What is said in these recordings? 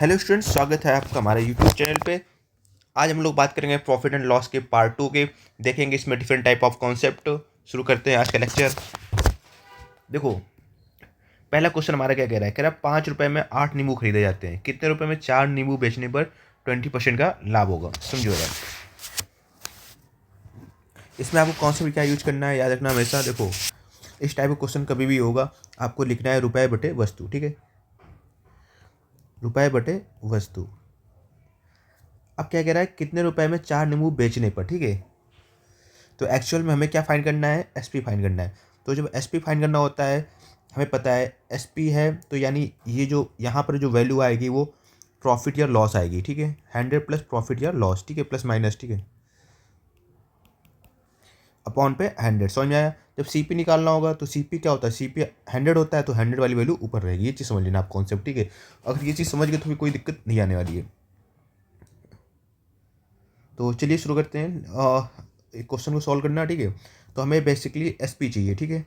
Hello students, स्वागत है आपका हमारे यूट्यूब चैनल पे। आज हम लोग बात करेंगे प्रॉफिट एंड लॉस के पार्ट 2 के। देखेंगे इसमें डिफरेंट टाइप ऑफ कॉन्सेप्ट। शुरू करते हैं आज का लेक्चर। देखो, पहला क्वेश्चन हमारा क्या कह रहा है 5 रुपए में 8 नींबू खरीदे जाते हैं, कितने रुपए में 4 नींबू बेचने पर 20% का लाभ होगा। समझो यार, इसमें आपको कॉन्सेप्ट क्या यूज करना है याद रखना हमेशा। देखो, इस टाइप का क्वेश्चन कभी भी होगा, आपको लिखना है रुपए बटे वस्तु। ठीक है, रुपए बटे वस्तु। अब क्या कह रहा है, कितने रुपए में 4 नींबू बेचने पर। ठीक है, तो एक्चुअल में हमें क्या फाइंड करना है, एसपी फाइंड करना है। तो जब एसपी फाइंड करना होता है, हमें पता है एसपी है तो यानी ये जो यहाँ पर जो वैल्यू आएगी वो प्रॉफिट या लॉस आएगी। ठीक है, 100 प्लस प्रॉफिट या लॉस। ठीक है, प्लस माइनस। ठीक है, अपॉन पे 100। समझ में आया। जब सीपी निकालना होगा तो सीपी क्या होता है, सीपी 100 होता है तो 100 वाली वैल्यू ऊपर रहेगी। ये चीज़ समझ लेना आप कॉन्सेप्ट। ठीक है, अगर ये चीज़ समझ गए तो फिर कोई दिक्कत नहीं आने वाली है। तो चलिए शुरू करते हैं एक क्वेश्चन को सॉल्व करना। ठीक है, तो हमें बेसिकली एसपी चाहिए। ठीक है,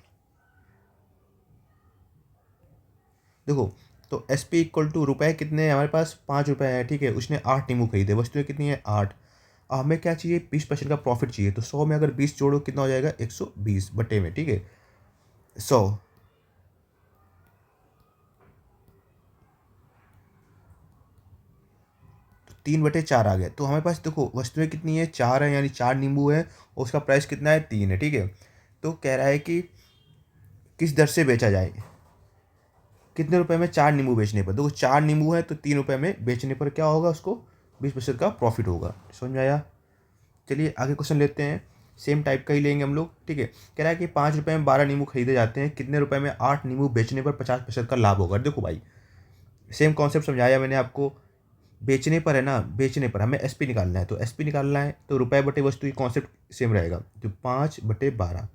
देखो, तो एस पी इक्वल टू रुपये कितने हैं हमारे पास, 5 रुपये है। ठीक है, उसने 8 नींबू खरीदे, वस्तुएं कितनी है 8। अब हमें क्या चाहिए, 20% का प्रॉफिट चाहिए। तो 100 में अगर 20 जोड़ो कितना हो जाएगा, 120 बटे में। ठीक है, 100 तो 3/4 आ गया। तो हमारे पास देखो वस्तुएं कितनी है, 4 है, यानी 4 नींबू है और उसका प्राइस कितना है, 3 है। ठीक है, तो कह रहा है कि किस दर से बेचा जाए, कितने रुपए में 4 नींबू बेचने पर। देखो 4 नींबू है तो 3 रुपए में बेचने पर क्या होगा, उसको 20% का प्रॉफिट होगा। समझ में आया। चलिए आगे क्वेश्चन लेते हैं, सेम टाइप का ही लेंगे हम लोग। ठीक है, कह रहा है कि 5 रुपये में 12 नींबू खरीदे जाते हैं, कितने रुपए में 8 नींबू बेचने पर 50% का लाभ होगा। देखो भाई, सेम कॉन्सेप्ट समझाया मैंने आपको। बेचने पर है ना, बेचने पर हमें एसपी निकालना है। तो एसपी निकालना है तो रुपए बटे वस्तु की कॉन्सेप्ट सेम रहेगा। तो 5/12।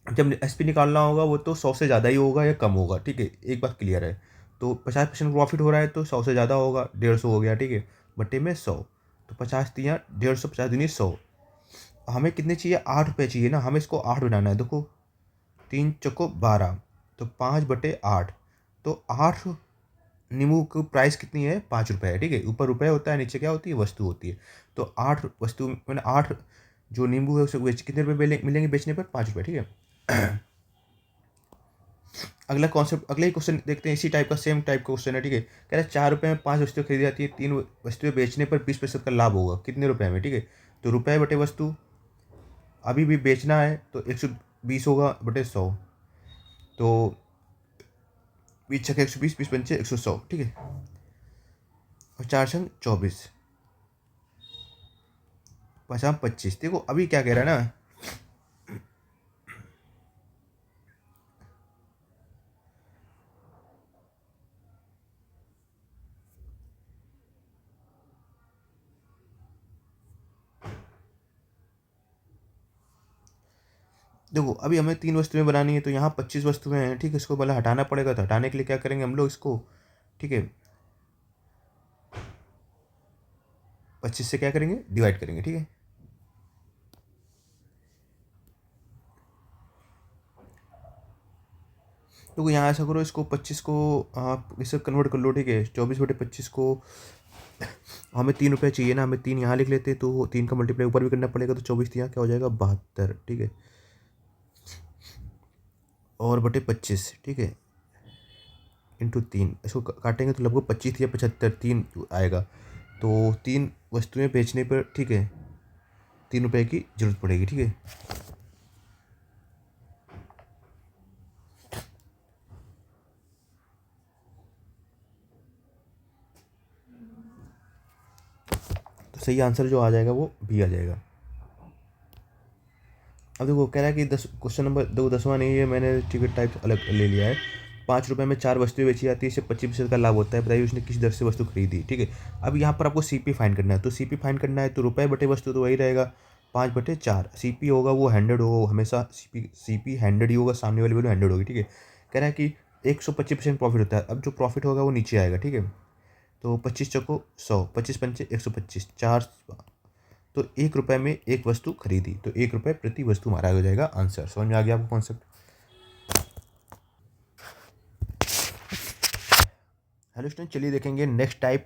जब एसपी निकालना होगा वो तो 100 से ज़्यादा ही होगा या कम होगा। ठीक है, एक बात क्लियर है। तो 50% प्रॉफिट हो रहा है तो 100 से ज़्यादा होगा, 150 हो गया। ठीक है, बटे में 100। तो 50 दिया 150, 50 दूनी 100। हमें कितने चाहिए, 8 रुपये चाहिए ना, हमें इसको 8 बनाना है। देखो 3 चौको 12, तो 5/8। तो 8 नींबू की प्राइस कितनी है, 5 रुपये है। ठीक है, ऊपर रुपये होता है, नीचे क्या होती है, वस्तु होती है। तो 8 वस्तु मैंने 8 जो नींबू है उसे बेच कितने रुपये मिलेंगे बेचने पर, 5 रुपये। ठीक है, अगला कॉन्सेप्ट, अगले ही क्वेश्चन देखते हैं। इसी टाइप का सेम टाइप का क्वेश्चन है। ठीक है, कह रहा है 4 रुपये में 5 वस्तुएं खरीदी जाती है, 3 वस्तुएं बेचने पर 20% का लाभ होगा, कितने रुपए में। ठीक है, तो रुपये बटे वस्तु, अभी भी बेचना है तो 120 होगा बटे 100। तो 20 छक्के 120, 20 पंचे 100। ठीक है, और 4 छंग 24, 50 25। देखो अभी क्या कह रहा है ना, देखो अभी हमें 3 वस्तुएं बनानी है तो यहाँ 25 वस्तुएं हैं। ठीक है, इसको पहले हटाना पड़ेगा। तो हटाने के लिए क्या करेंगे हम लोग इसको, ठीक है, 25 से क्या करेंगे, डिवाइड करेंगे। ठीक है, तो यहाँ ऐसा करो, इसको 25 को आप इसे कन्वर्ट कर लो। ठीक है, 24/25 को हमें 3 रुपये चाहिए ना, हमें 3 यहाँ लिख लेते हैं तो 3 का मल्टीप्लाई ऊपर भी करना पड़ेगा। तो 24 यहाँ क्या हो जाएगा, 72। ठीक है, और बटे 25। ठीक है, इंटू 3, इसको काटेंगे तो लगभग 25 या 75 3 आएगा। तो 3 वस्तुएं बेचने पर, ठीक है, 3 रुपये की जरूरत पड़ेगी। ठीक है, तो सही आंसर जो आ जाएगा वो बी आ जाएगा। अब देखो कह रहा है कि 10 क्वेश्चन नंबर 10वां नहीं है, मैंने टिकट टाइप अलग ले लिया है। 5 रुपये में 4 वस्तुएं बेची जाती है, इससे 25% का लाभ होता है। बताइए उसने किस दर से वस्तु खरीदी। ठीक है, अब यहाँ पर आपको सीपी फाइंड करना है। तो सीपी फाइंड करना है तो रुपये बटे वस्तु तो वही रहेगा, 5/4। सीपी होगा वो 100 होगा, वो हमेशा सीपी 100 ही होगा, सामने वाली वैल्यू 100 होगी। ठीक है, कह रहा है कि 125% प्रॉफिट होता है। अब जो प्रॉफिट होगा वो नीचे आएगा। ठीक है, तो 25 चौको 100, 25 पंचे 125, 4। तो 1 रुपये में एक वस्तु खरीदी, तो 1 रुपये प्रति वस्तु हमारा हो जाएगा आंसर। समझ में आ गया आपको कॉन्सेप्ट। हेलो स्टूडेंट, चलिए देखेंगे नेक्स्ट टाइप।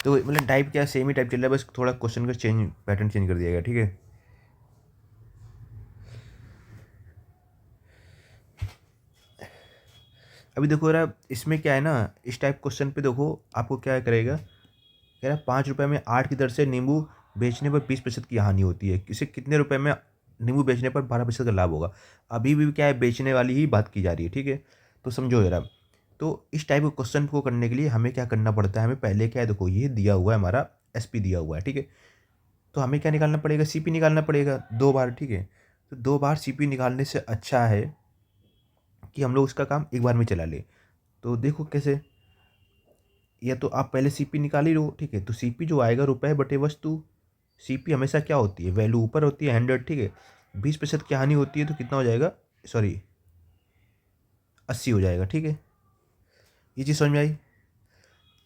तो मतलब टाइप क्या, सेम ही टाइप चल रहा है, बस थोड़ा क्वेश्चन का पैटर्न चेंज कर दिया गया, ठीक है। अभी देखो यार, इसमें क्या है ना, इस टाइप क्वेश्चन पे देखो आपको क्या करेगा, कह रहा है 5 रुपये में 8 की दर से नींबू बेचने पर 20% की हानि होती है, इसे कितने रुपए में नींबू बेचने पर 12% का लाभ होगा। अभी भी क्या है, बेचने वाली ही बात की जा रही है, ठीक है। तो समझो जरा, तो इस टाइप के क्वेश्चन को करने के लिए हमें क्या करना पड़ता है, हमें पहले क्या है, देखो ये दिया हुआ है हमारा एसपी दिया हुआ है, ठीक है। तो हमें क्या निकालना पड़ेगा, सीपी निकालना पड़ेगा 2 बार, ठीक है। तो 2 बार सीपी निकालने से अच्छा है कि हम लोग उसका काम एक बार में चला ले। तो देखो कैसे, या तो आप पहले सीपी निकाल ही लो, ठीक है। तो सीपी जो आएगा, रुपए बटे वस्तु। सीपी हमेशा क्या होती है, वैल्यू ऊपर होती है 100, ठीक है। 20% की हानि होती है तो कितना हो जाएगा, सॉरी 80 हो जाएगा, ठीक है। ये चीज़ समझ में आई।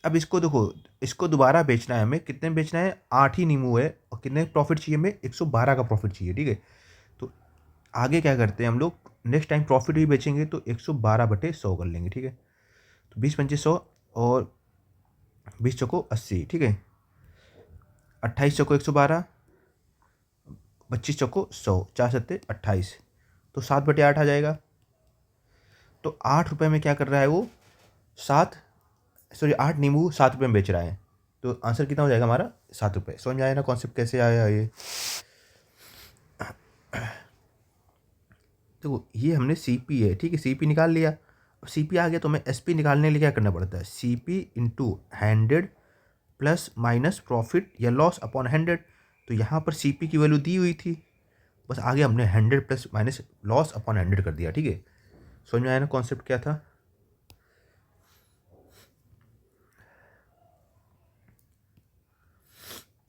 अब इसको देखो, इसको दोबारा बेचना है हमें, कितने में बेचना है, 8 ही नींबू है और कितने प्रॉफिट चाहिए हमें, 112 का प्रॉफिट चाहिए, ठीक है। तो आगे क्या करते हैं हम लोग, नेक्स्ट टाइम प्रॉफिट भी बेचेंगे तो 112/100 कर लेंगे, ठीक है। तो 20 × 25 100 और 20 × 80, ठीक है। 28 × 112, 25 × 100, 4×7 = 28, तो 7/8 आ जाएगा। तो 8 रुपये में क्या कर रहा है वो, 8 नींबू 7 रुपये में बेच रहा है। तो आंसर कितना हो जाएगा हमारा, 7 रुपये। समझ में आया ना कॉन्सेप्ट कैसे आया ये। देखो ये हमने सीपी है, ठीक है, सीपी निकाल लिया। अब सीपी आ गया तो हमें एसपी निकालने के लिए क्या करना पड़ता है, CP into 100 plus minus profit या लॉस अपॉन 100। तो यहाँ पर सीपी की वैल्यू दी हुई थी, बस आगे हमने 100 प्लस माइनस लॉस अपॉन 100 कर दिया, ठीक है। समझ में आया ना कॉन्सेप्ट क्या था।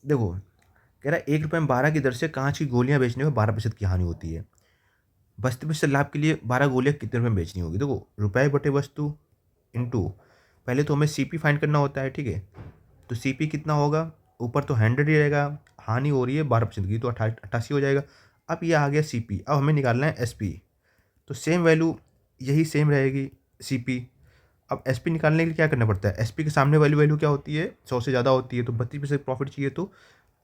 देखो कह रहा है 1 रुपये में 12 की दर से कांच की गोलियां बेचने में 12% की हानि होती है। वस्तु प्रतिशत लाभ के लिए 12 गोलियां कितने रुपये में बेचनी होगी। देखो रुपए बटे वस्तु इंटू, पहले तो हमें सीपी फाइंड करना होता है, ठीक है। तो सीपी कितना होगा, ऊपर तो 100 ही रहेगा, हानि हो रही है 12% की, तो 88 हो जाएगा। अब ये आ गया सीपी, अब हमें निकालना है एसपी। तो सेम वैल्यू यही सेम रहेगी सीपी। अब एसपी निकालने के लिए क्या करना पड़ता है, एसपी के सामने वाली वैल्यू क्या होती है, 100 से ज़्यादा होती है। तो 32% प्रॉफिट चाहिए तो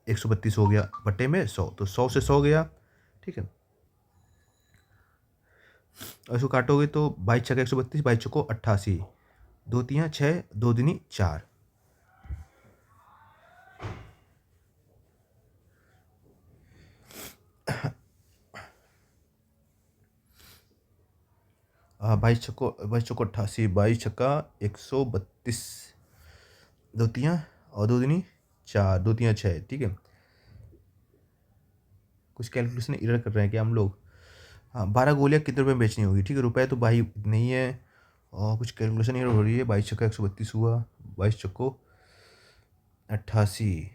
132 हो गया बटे में 100, तो 100 से 100 गया, ठीक है। और इसको काटोगे तो 22×6 = 132, 22×6 = 88, 2×3 = 6, 2×2 = 4। 22×6 = 88, 22×6 = 132, 2×3 और 2×2 = 4, 2×3 = 6, ठीक है। कुछ कैलकुलेशन एरर कर रहे हैं क्या हम लोग। हाँ, 12 गोलियाँ कितने रुपये में बेचनी होगी, ठीक है। रुपए तो भाई नहीं है, और कुछ कैलकुलेशन एरर हो रही है। 22×6 = 132 हुआ, 22×6 = 88,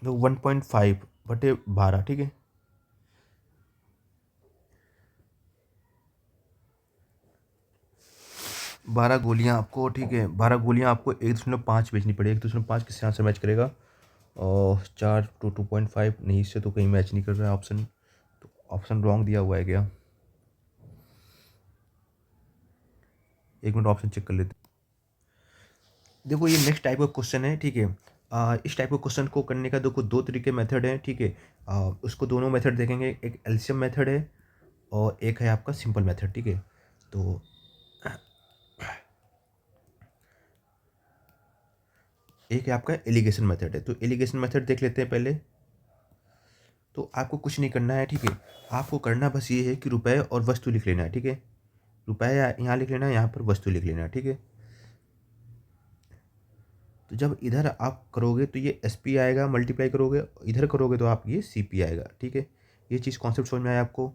तो 1.5/12, ठीक है। 12 गोलियाँ आपको, ठीक है, 12 गोलियाँ आपको 1.5 बेचनी पड़ेगी। 1.5 किससे यहाँ से मैच करेगा, और 4 to 2.5 नहीं, इससे तो कहीं मैच नहीं कर रहा है ऑप्शन, तो ऑप्शन रॉन्ग दिया हुआ है क्या। 1 मिनट ऑप्शन चेक कर लेते हैं। देखो ये नेक्स्ट टाइप का क्वेश्चन है, ठीक है। इस टाइप के क्वेश्चन को करने का देखो 2 तरीके मेथड हैं, ठीक है। उसको दोनों मेथड देखेंगे, एक एलसीएम मेथड है और एक है आपका सिंपल मेथड, ठीक है। तो एक है आपका एलिगेशन मेथड है, तो एलिगेशन मेथड देख लेते हैं पहले। तो आपको कुछ नहीं करना है, ठीक है। आपको करना बस ये है कि रुपए और वस्तु लिख लेना है, ठीक है। रुपए यहाँ लिख लेना है, यहाँ पर वस्तु लिख लेना है, ठीक है। तो जब इधर आप करोगे तो ये एस पी आएगा, मल्टीप्लाई करोगे, इधर करोगे तो आप ये सी पी आएगा, ठीक है। ये चीज़ कॉन्सेप्ट समझ में आया आपको।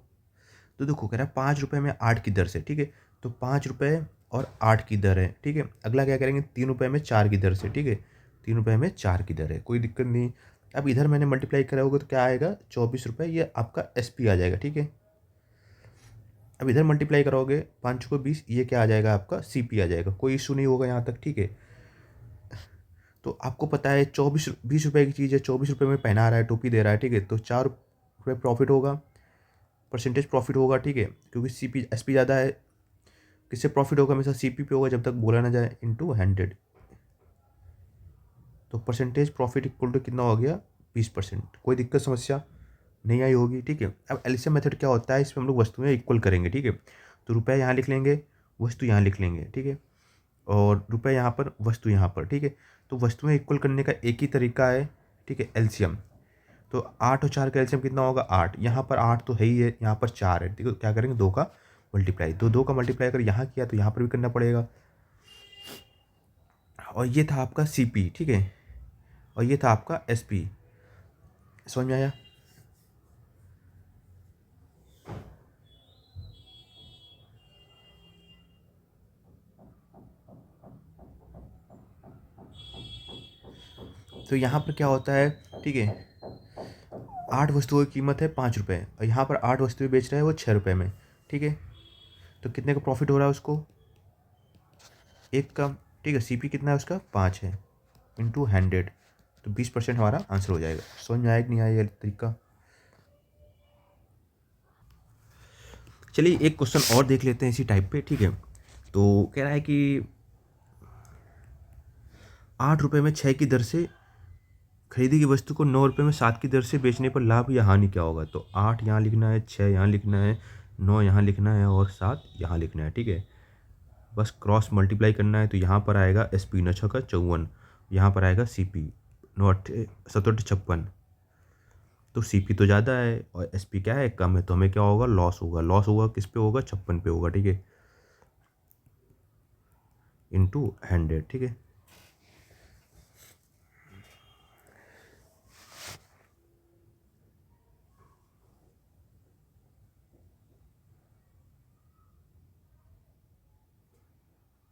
तो देखो कह रहा है 5 रुपये में 8 की दर से, ठीक है। तो 5 रुपये और 8 की दर है, ठीक है। अगला क्या करेंगे, 3 रुपये में 4 की दर से, ठीक है। 3 रुपये में 4 की दर है, कोई दिक्कत नहीं। अब इधर मैंने मल्टीप्लाई करा होगा तो क्या आएगा 24 रुपये, ये आपका SP आ जाएगा, ठीक है। अब इधर मल्टीप्लाई करोगे 5 को 20, ये क्या आ जाएगा आपका CP आ जाएगा, कोई इशू नहीं होगा यहाँ तक, ठीक है। तो आपको पता है 20 रुपये की चीज़ है, 24 रुपये में पहना रहा है, टोपी दे रहा है, ठीक है, तो 4 रुपये प्रॉफिट होगा, परसेंटेज प्रॉफिट होगा, ठीक है, क्योंकि SP ज़्यादा है। किससे प्रॉफिट होगा, हमेशा CP पे होगा जब तक बोला ना जाए, इंटू 100। तो परसेंटेज प्रॉफिट इक्वल टू कितना हो गया 20%। कोई दिक्कत समस्या नहीं आई होगी, ठीक है। अब एलसीएम मेथड क्या होता है, इसमें हम लोग वस्तुएं इक्वल करेंगे, ठीक है। तो रुपये यहाँ लिख लेंगे, वस्तु यहाँ लिख लेंगे, ठीक है, और रुपये यहाँ पर, वस्तु यहाँ पर, ठीक है। तो वस्तुएं इक्वल करने का एक ही तरीका है, ठीक है, एलसीएम। तो 8 और 4 का एलसीएम कितना होगा 8, यहाँ पर 8 तो है ही है, यहाँ पर 4 है, ठीक है। क्या करेंगे 2 का मल्टीप्लाई, तो 2 का मल्टीप्लाई अगर यहाँ किया तो यहाँ पर भी करना पड़ेगा। और ये था आपका CP, ठीक है, और ये था आपका SP। समझ में आया? तो यहाँ पर क्या होता है, ठीक है, 8 वस्तुओं की कीमत है 5 रुपये, और यहाँ पर 8 वस्तुएं बेच रहा है वो 6 रुपये में, ठीक है। तो कितने का प्रॉफिट हो रहा है उसको, 1 का, ठीक है। CP कितना है उसका 5 है, इंटू 100, तो 20% हमारा आंसर हो जाएगा। समझ में आया कि नहीं आया ये तरीका? चलिए एक क्वेश्चन और देख लेते हैं इसी टाइप पे, ठीक है। तो कह रहा है कि 8 रुपये में 6 की दर से खरीदी की वस्तु को 9 रुपये में 7 की दर से बेचने पर लाभ या हानि क्या होगा। तो 8 यहाँ लिखना है, 6 यहाँ लिखना है, 9 यहाँ लिखना है, और 7 यहाँ लिखना है, ठीक है। बस क्रॉस मल्टीप्लाई करना है, तो यहाँ पर आएगा SP 9 छक्का 54, यहाँ पर आएगा CP 9 8 7 56। तो CP तो ज़्यादा है और SP क्या है कम है, तो हमें क्या होगा लॉस होगा। लॉस होगा किस पे होगा 56 पे होगा, ठीक है, इंटू 100, ठीक है।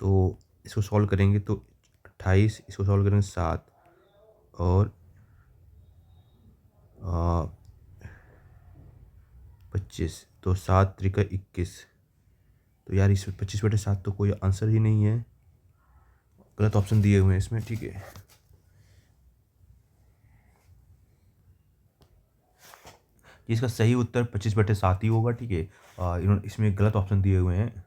तो इसको सॉल्व करेंगे तो 28, इसको सॉल्व करेंगे 7, और 25, तो 7 त्रिका 21। तो यार इसमें 25/7 तो कोई आंसर ही नहीं है, गलत ऑप्शन दिए हुए हैं इसमें, ठीक है। इसका सही उत्तर 25/7 ही होगा, ठीक है। इन्होंने इसमें गलत ऑप्शन दिए हुए हैं।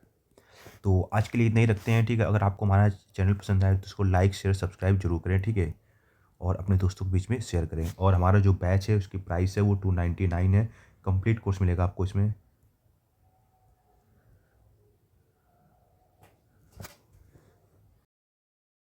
तो आज के लिए इतना ही रखते हैं, ठीक है। अगर आपको हमारा चैनल पसंद आए तो उसको लाइक शेयर सब्सक्राइब जरूर करें, ठीक है, और अपने दोस्तों के बीच में शेयर करें। और हमारा जो बैच है उसकी प्राइस है वो 299 है, कंप्लीट कोर्स मिलेगा आपको इसमें।